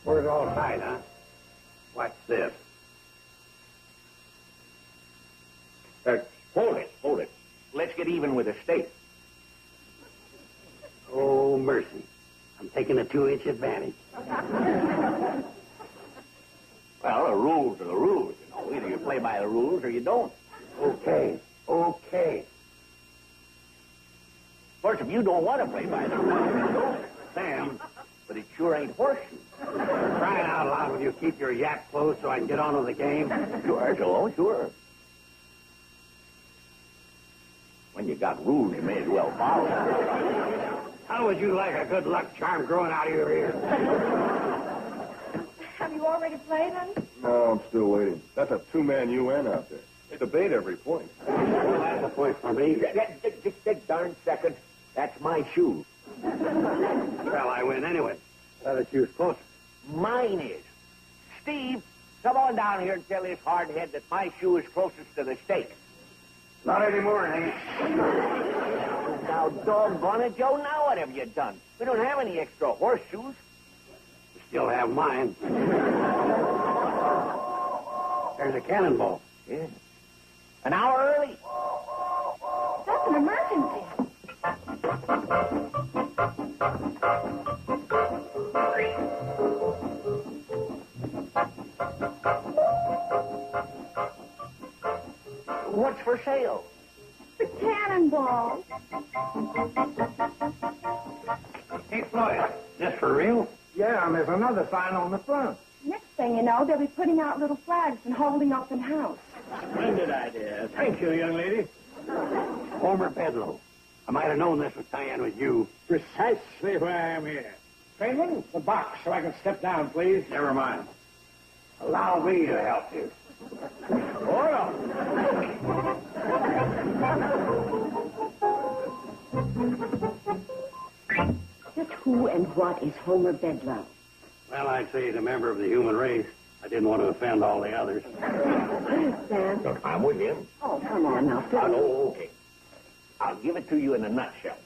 We're all tight, huh? What's this? Hold it. Let's get even with the state. Oh, mercy. I'm taking a 2-inch advantage. Well, the rules are the rules, you know. Either you play by the rules or you don't. Okay. Of course, if you don't want to play by the rules, you don't. Sam, But it sure ain't horseshoe. crying out loud, will you keep your yak closed so I can get on with the game? Sure, Joe, sure. When you got rules, you may as well follow them. How would you like a good luck charm growing out of your ear? Have you already played them? No, I'm still waiting. That's a two-man UN out there. They debate every point. Well, that's a point for me. Just a darn second. That's my shoe. Well, I win anyway. Let us use closer. Mine is. Steve, come on down here and tell this hardhead that my shoe is closest to the stake. Not anymore, Hank. Now, doggone it, Joe, now what have you done? We don't have any extra horseshoes. You still have mine. There's a cannonball. Yeah. An hour early. That's an emergency. What's for sale? The cannonball. Hey, Floyd, this for real? Yeah, and there's another sign on the front. Next thing you know, they'll be putting out little flags and holding open house. Splendid idea. Thank you, young lady. Homer Bedloe. I might have known this would tie in with you. Precisely why I'm here. Trainman, the box so I can step down, please. Never mind. Allow me to help you. Hold on. Just who and what is Homer Bedloe? Well, I'd say he's a member of the human race. I didn't want to offend all the others. Sam? Look, I'm with him. Oh, come on now, Phil. Oh, okay. I'll give it to you in a nutshell.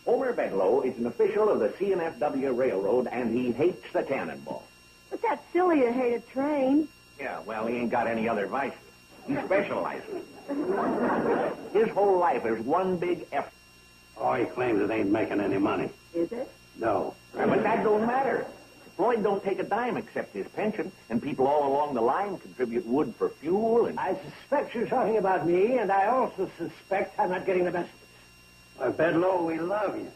Homer Bedloe is an official of the CNFW Railroad, and he hates the cannonball. But that's silly to hate a train. Yeah, well, he ain't got any other vices. He specializes. His whole life is one big effort. Oh, he claims it ain't making any money. Is it? No. But that don't matter. Floyd don't take a dime except his pension, and people all along the line contribute wood for fuel and... I suspect you're talking about me, and I also suspect I'm not getting the best of it. Why, Bedloe, we love you.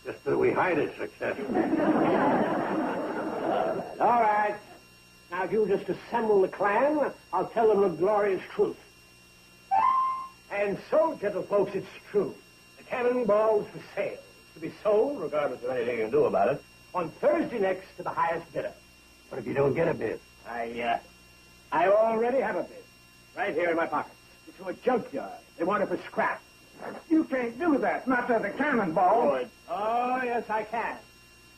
Just that we hide it successfully. All right. Now, if you just assemble the clan, I'll tell them the glorious truth. And so, gentle folks, it's true. The cannonball's for sale. It's to be sold, regardless of anything you can do about it, on Thursday next to the highest bidder. What if you don't get a bid? I already have a bid. Right here in my pocket. It's to a junkyard. They want it for scrap. You can't do that. Not to the cannonball. Good. Oh, yes, I can.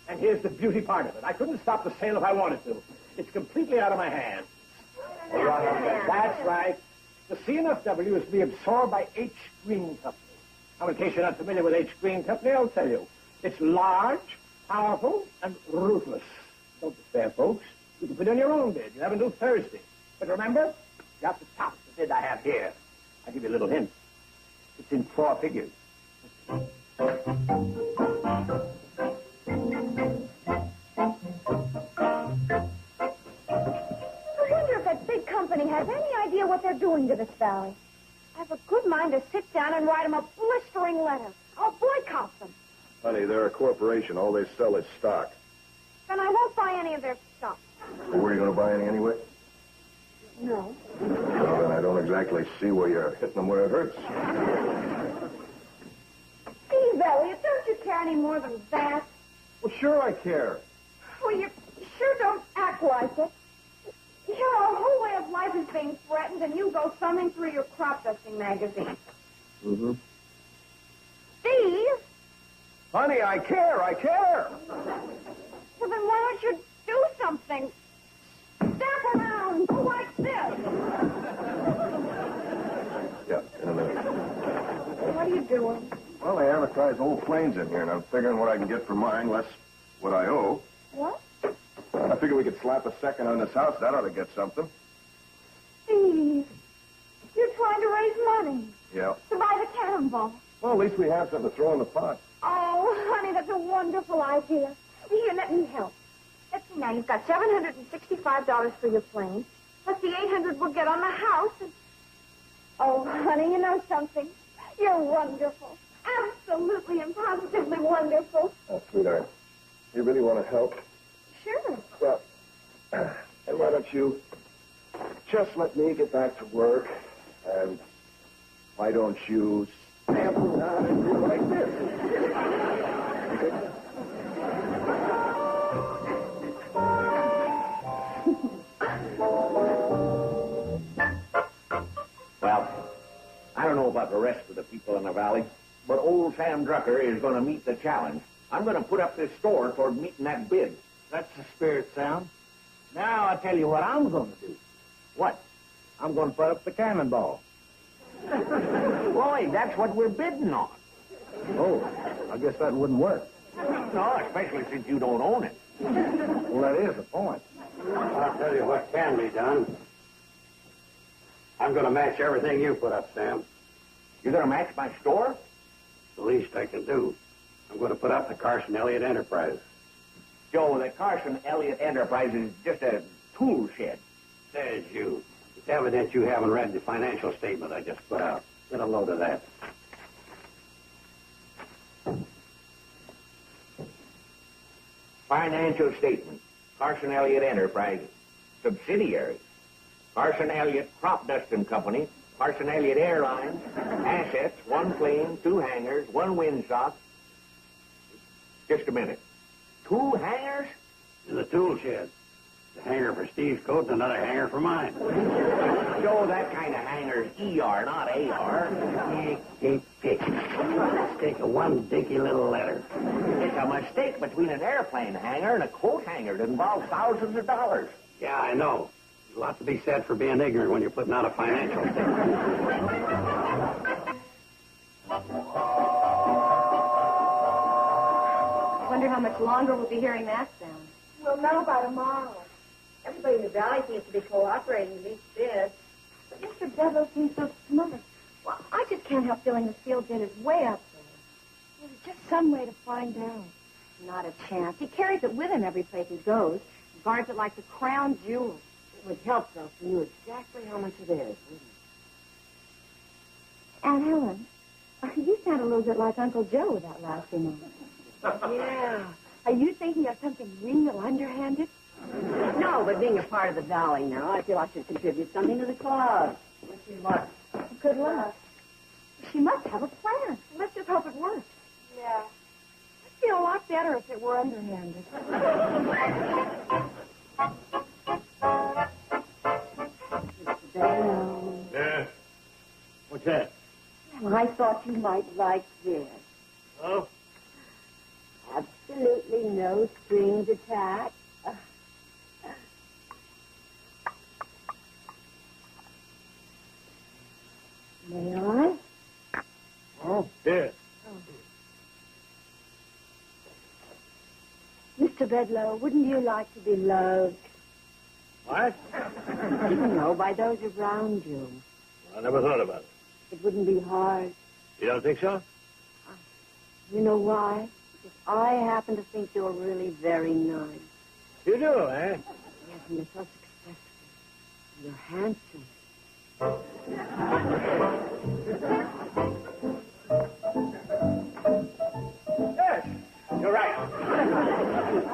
And here's the beauty part of it. I couldn't stop the sale if I wanted to. It's completely out of my hands. That's right. The CNFW is to be absorbed by H. Green Company. Now, in case you're not familiar with H. Green Company, I'll tell you. It's large, powerful, and ruthless. Don't despair, folks. You can put in your own bid. You have until Thursday. But remember, you have to top the bid I have here. I'll give you a little hint. It's in 4 figures. I wonder if that big company has any idea what they're doing to this valley. I have a good mind to sit down and write them a blistering letter. I'll boycott them. Honey, they're a corporation. All they sell is stock. Then I won't buy any of their stuff. Well, were you going to buy any anyway? No. Well, then I don't exactly see where you're hitting them where it hurts. Steve Elliott, don't you care any more than that? Well, sure I care. Well, you sure don't act like it. Here, our whole way of life is being threatened, and you go thumbing through your crop dusting magazine. Mm-hmm. Steve? Honey, I care. Well, then why don't you do something? Step around! doing? Well, they advertise old planes in here, and I'm figuring what I can get for mine, less what I owe. What? I figure we could slap a second on this house. That ought to get something. Steve, you're trying to raise money Yeah. to buy the cannonball. Well, at least we have something to throw in the pot. Oh, honey, that's a wonderful idea. Here, let me help. Let's see now. You've got $765 for your plane, plus the $800 we'll get on the house. And... Oh, honey, you know something? You're wonderful. Absolutely and positively wonderful. Oh, sweetheart, you really want to help? Sure. Well, and why don't you just let me get back to work, and why don't you stamp around and do like this? Okay? Well, I don't know about the rest of the people in the valley, but old Sam Drucker is going to meet the challenge. I'm going to put up this store toward meeting that bid. That's the spirit, Sam. Now I'll tell you what I'm going to do. What? I'm going to put up the cannonball. Boy, that's what we're bidding on. Oh, I guess that wouldn't work. No, especially since you don't own it. Well, that is the point. I'll tell you what can be done. I'm going to match everything you put up, Sam. You're going to match my store? The least I can do. I'm going to put up the Carson Elliott Enterprise. Joe, the Carson Elliott Enterprise is just a tool shed. Says you. It's evident you haven't read the financial statement I just put out. Get a load of that. Financial statement. Carson Elliott Enterprise. Subsidiary. Carson Elliott Crop Dusting Company. Carson Elliott Airlines. Assets, 1 plane, 2 hangars, 1 windsock. Just a minute. 2 hangars? In the tool shed. A hangar for Steve's coat and another hangar for mine. Joe, that kind of hangar's ER, not AR. Tick. Mistake of one dinky little letter. It's a mistake between an airplane hangar and a coat hangar that involves thousands of dollars. Yeah, I know. There's a lot to be said for being ignorant when you're putting out a financial statement. I wonder how much longer we'll be hearing that sound. We'll know by tomorrow. Everybody in the valley seems to be cooperating, at least this. But Mr. Bevel seems so smart. Well, I just can't help feeling the field bid is way up there. There's just some way to find out. Not a chance. He carries it with him every place he goes. He guards it like the crown jewel. It would help, though, if he knew exactly how much it is, wouldn't it? Aunt Helen, you sound a little bit like Uncle Joe with that last remark. Yeah. Are you thinking of something real underhanded? No, but being a part of the valley now, I feel I should contribute something to the club. Wish you luck. Good luck. She must have a plan. Let's just hope it works. Yeah. I'd feel a lot better if it were underhanded. Well, Yeah. What's that? I thought you might like this. Oh? Absolutely no strings attached. May I? Oh? Yeah. Mr. Bedloe, wouldn't you like to be loved? What? You know, by those around you. I never thought about it. It wouldn't be hard. You don't think so? You know why? Because I happen to think you're really very nice. You do, eh? Yes, and you're so successful. You're handsome. Yes. You're right.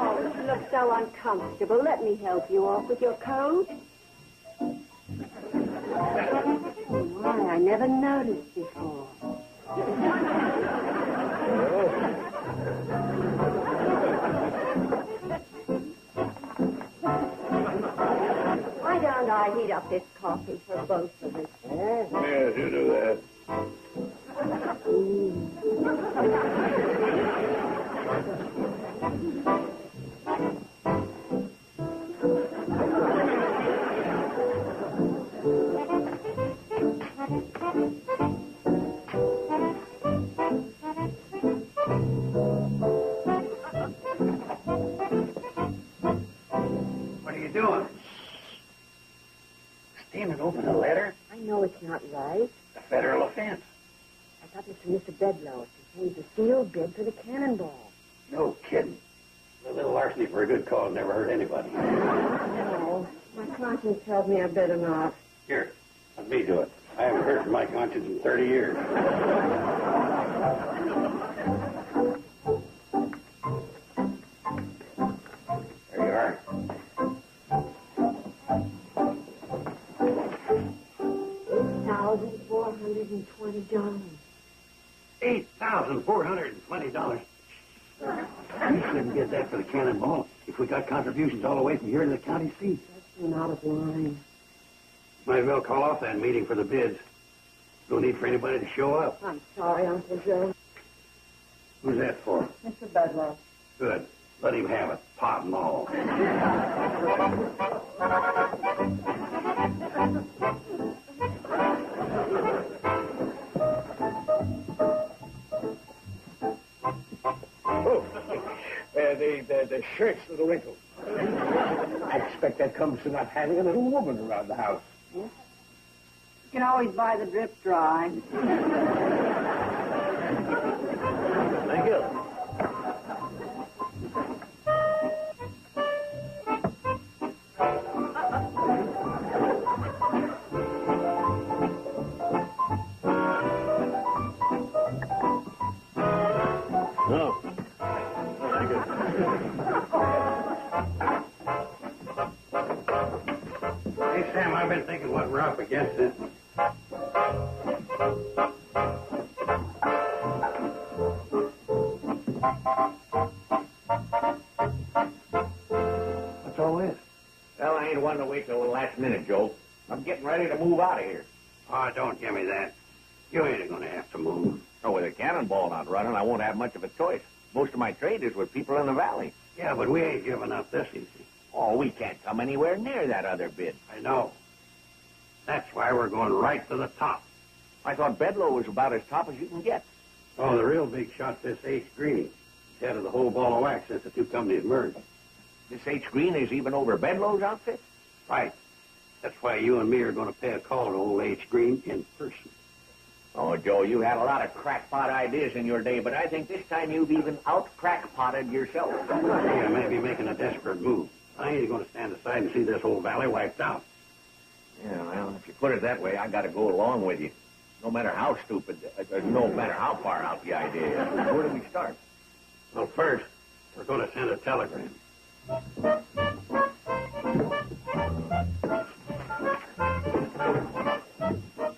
Oh, you look so uncomfortable. Let me help you off with your coat. Why, I never noticed before. Why don't I heat up this coffee for both of us? Yes, you do that. Standing over the letter? I know it's not right. A federal offense. I thought this was Mr. Bedloe. It contains a sealed bid for the cannonball. No kidding. A little larceny for a good cause never hurt anybody. No, my conscience tells me I better not. Here, let me do it. I haven't heard from my conscience in 30 years. There you are. $8,420. $8,420. We shouldn't get that for the cannonball if we got contributions all the way from here to the county seat. That's out of line. Might as well call off that meeting for the bids. No need for anybody to show up. I'm sorry, Uncle Joe. Who's that for? Mr. Bedloe. Good. Let him have it, pot and all. The shirt's a little wrinkled. I expect that comes to not having a little woman around the house. You can always buy the drip dry. Thank you. No. Thank you. Hey, Sam, I've been thinking what we're up against is... What's all this? Well, I ain't one to wait till the last minute, Joe. I'm getting ready to move out of here. Oh, don't give me that. You ain't going to have to move. Oh, with a cannonball not running, I won't have much of a choice. Most of my trade is with people in the valley. Yeah, but we ain't giving up this easy. Oh, we can't come anywhere near that other bid. I know. That's why we're going right to the top. I thought Bedloe was about as top as you can get. Oh, the real big shot's this H. Green. He's head of the whole ball of wax since the two companies merged. This H. Green is even over Bedloe's outfit? Right. That's why you and me are going to pay a call to old H. Green in person. Oh, Joe, you had a lot of crackpot ideas in your day, but I think this time you've even out-crackpotted yourself. Yeah, maybe making a desperate move. I ain't going to stand aside and see this whole valley wiped out. Yeah, well, if you put it that way, I got to go along with you. No matter how stupid, no matter how far out the idea is. Where do we start? Well, first, we're going to send a telegram. I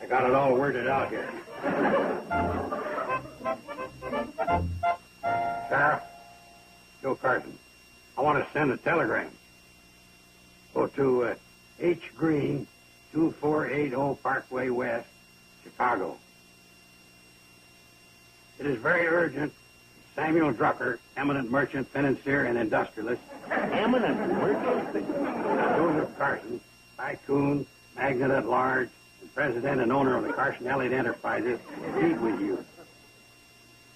got it all worded out here. Sheriff, Joe Carson, I want to send a telegram. Go to H. Green, 2480 Parkway West, Chicago. It is very urgent. Samuel Drucker, eminent merchant, financier, and industrialist. Eminent merchant? Joseph Carson, tycoon, magnate at large, and president and owner of the Carson Elliott Enterprises, meet with you.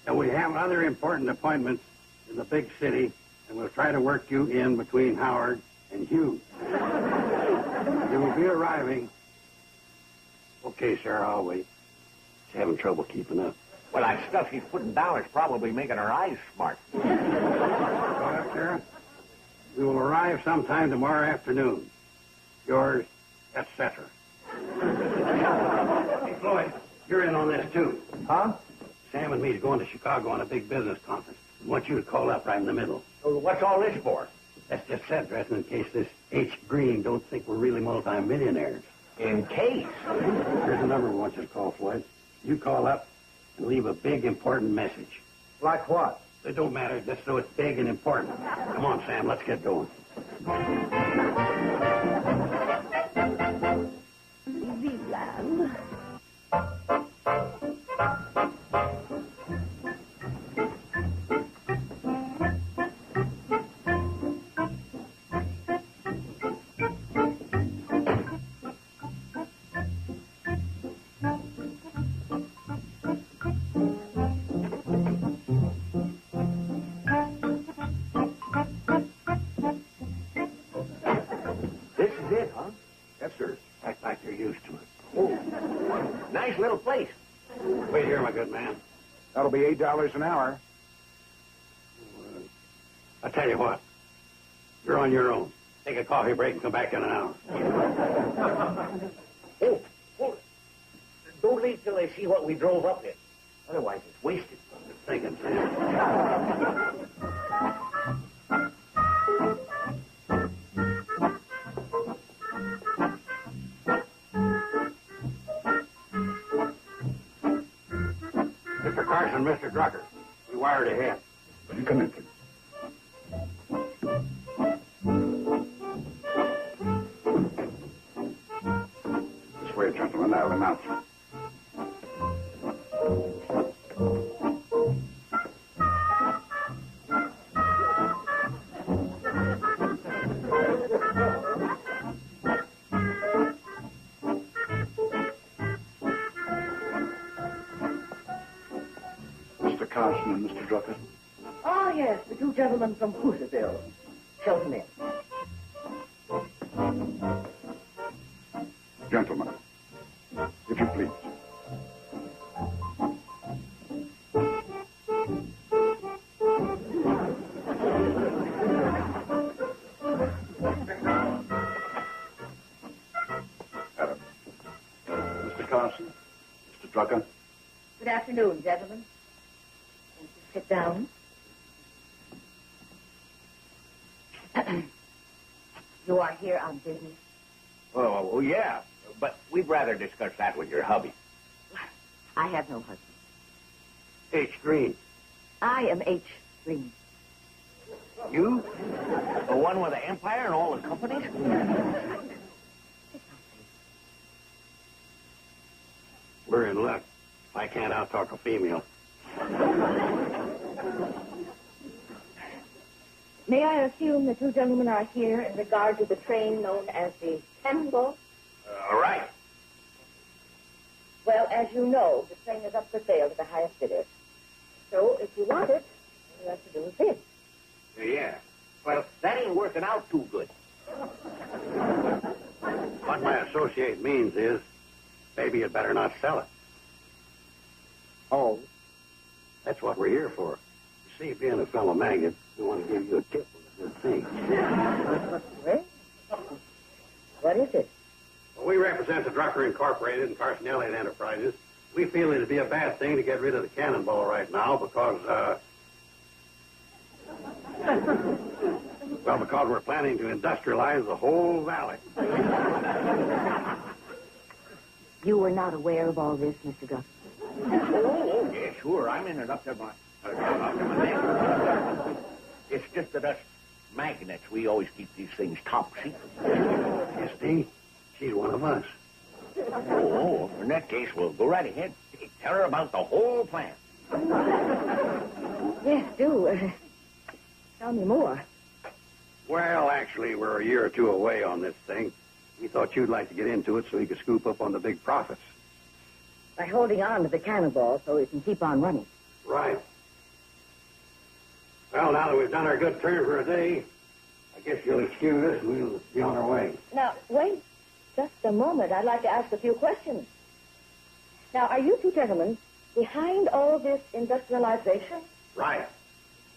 And we have other important appointments in the big city, and we'll try to work you in between Howard and Hughes. You will be arriving. Okay, sir, I'll wait. She's having trouble keeping up. Well, that stuff she's putting down is probably making her eyes smart. Go up, Sheriff. We will arrive sometime tomorrow afternoon. Yours, etc. Hey, Floyd, you're in on this, too. Huh? Sam and me's going to Chicago on a big business conference. We want you to call up right in the middle. So what's all this for? That's just set dressing in case this H. Green don't think we're really multimillionaires. In case. Here's the number we want you to call, Floyd. You call up and leave a big, important message. Like what? It don't matter, just so it's big and important. Come on, Sam, let's get going. Easy land. nice little place. Wait here, my good man. That'll be $8 an hour. I'll tell you what. You're on your own. Take a coffee break and come back in an hour. Oh, hold it. Don't leave till they see what we drove up in. Otherwise, it's wasted. Just thinking, Sam. Mr. Carson, Mr. Drucker, we wired ahead. Come in, please. This way, gentlemen. I'll announce you. Mr. Carson and Mr. Drucker. Oh, yes, the two gentlemen from Hooterville. Show them in. Gentlemen, if you please. Adam. Mr. Carson, Mr. Drucker. Good afternoon, gentlemen. Won't you sit down? You are here on business. Oh, yeah. But we'd rather discuss that with your hubby. I have no husband. H. Green. I am H. Green. You? The one with the empire and all the companies? We're in luck. I can't out-talk a female. May I assume the two gentlemen are here in regard to the train known as the Cannonball? All right. Well, as you know, the train is up for sale to the highest bidder. So, if you want it, all you have to do is bid. Yeah. Well, that ain't working out too good. What my associate means is, maybe you'd better not sell it. Oh. That's what we're here for. You see, being a fellow magnet, we want to give you a tip on a good thing. Well, what is it? Well, we represent the Drucker Incorporated and Carson Elliott Enterprises. We feel it'd be a bad thing to get rid of the Cannonball right now because, because we're planning to industrialize the whole valley. You were not aware of all this, Mr. Duff. Oh, yeah, sure. I'm in it up to my neck. It's just that us magnets, we always keep these things top secret. You see, she's one of us. Oh, in that case, we'll go right ahead. Tell her about the whole plan. Yes, do. Tell me more. Well, actually, we're a year or two away on this thing. We thought you'd like to get into it so you could scoop up on the big profits. By holding on to the Cannonball so it can keep on running. Right. Well, now that we've done our good turn for a day, I guess you'll excuse us and we'll be on our way. Now, wait just a moment. I'd like to ask a few questions. Now, are you two gentlemen behind all this industrialization? Right.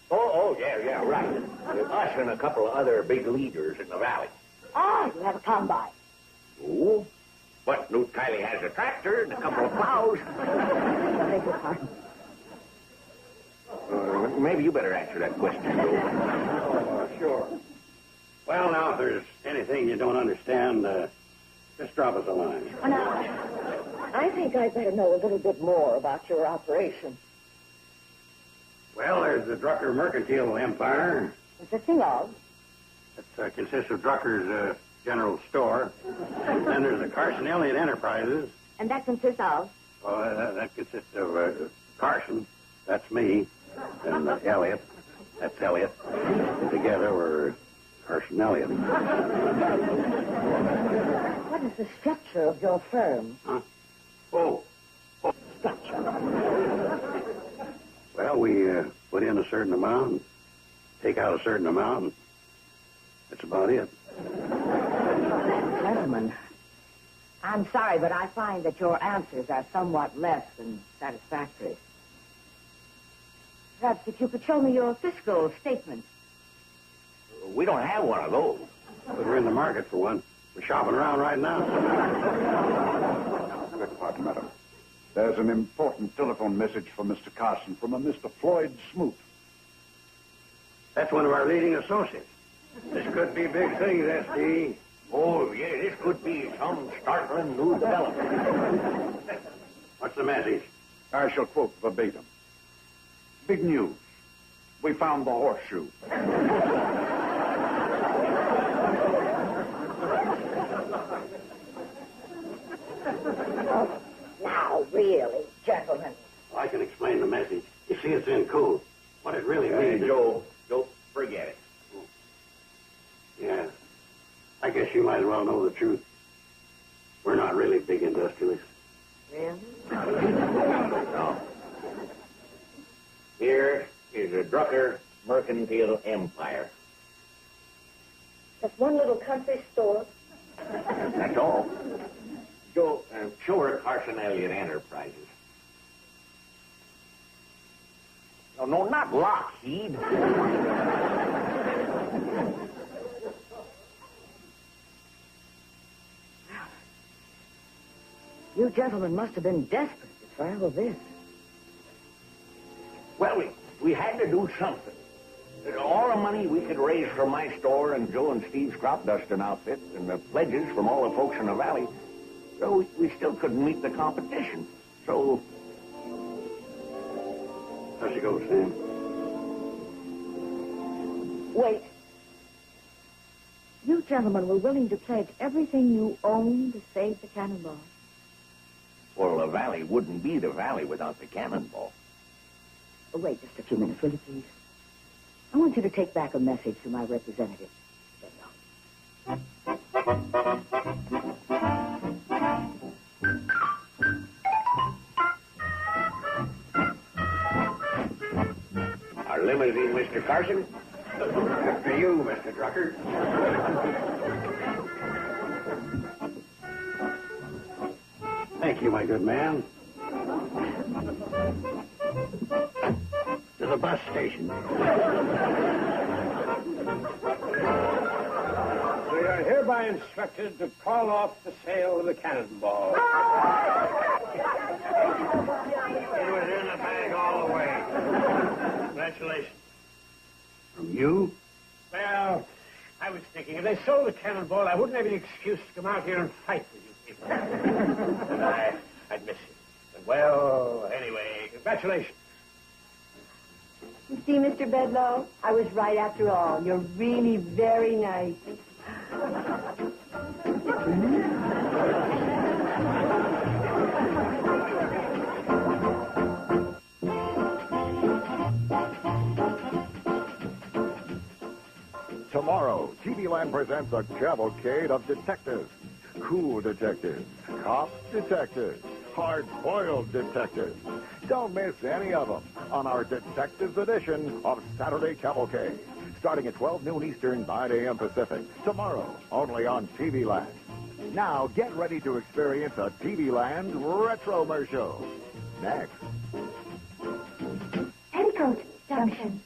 Oh, yeah, right. Us and a couple of other big leaders in the valley. Ah, you have a combine. Oh, but Newt Kiley has a tractor and a couple of plows. I beg your pardon. Maybe you better answer that question, Joe. Sure. Well, now, if there's anything you don't understand, just drop us a line. Well, now, I think I'd better know a little bit more about your operation. Well, there's the Drucker Mercantile Empire. Consisting of? That consists of Drucker's general store. Then there's the Carson Elliott Enterprises. And that consists of? That consists of Carson. That's me. And Elliott. That's Elliott. Together, we're Carson Elliott. What is the structure of your firm? Huh? Oh, Structure. well, we put in a certain amount and take out a certain amount, and that's about it. Gentlemen, I'm sorry, but I find that your answers are somewhat less than satisfactory. Perhaps if you could show me your fiscal statement. We don't have one of those. But we're in the market for one. We're shopping around right now. Beg pardon, madam. There's an important telephone message for Mr. Carson from a Mr. Floyd Smoot. That's one of our leading associates. This could be big things, S.D. Oh, yeah, this could be some startling new development. What's the message? I shall quote verbatim. Big news. We found the horseshoe. Now, really, gentlemen. I can explain the message. You see, it's in code. What it really Hey, means... Joe, forget it. Yeah. I guess you might as well know the truth. We're not really big industrialists. Really? No. Here is a Drucker mercantile empire. Just one little country store. That's all. Joe, show her Carson Elliott Enterprises. No, not Lockheed. You gentlemen must have been desperate to try all this. Well, we had to do something. All the money we could raise from my store and Joe and Steve's crop dusting outfit and the pledges from all the folks in the valley, so we still couldn't meet the competition. So... How's it go, Sam? Wait. You gentlemen were willing to pledge everything you own to save the cannonball. Well, the valley wouldn't be the valley without the cannonball. Oh, wait just a few minutes, will you, please? I want you to take back a message to my representative. Our limousine, Mr. Carson? For you, Mr. Drucker. Thank you, my good man. To the bus station. We are hereby instructed to call off the sale of the cannonball. It was in the bag all the way. Congratulations. From you? Well, I was thinking if they sold the cannonball, I wouldn't have any excuse to come out here and fight with you people. And I'd miss you. But, well, anyway, congratulations. You see, Mr. Bedlow, I was right after all. You're really very nice. Tomorrow, TV Land presents a cavalcade of detectives. Cool detectives, cop detectives, hard-boiled detectives. Don't miss any of them on our Detectives edition of Saturday Cavalcade, starting at 12 noon Eastern, 9 a.m. Pacific. Tomorrow, only on TV Land. Now, get ready to experience a TV Land Retro-mer show. Next. Petticoat, Junction.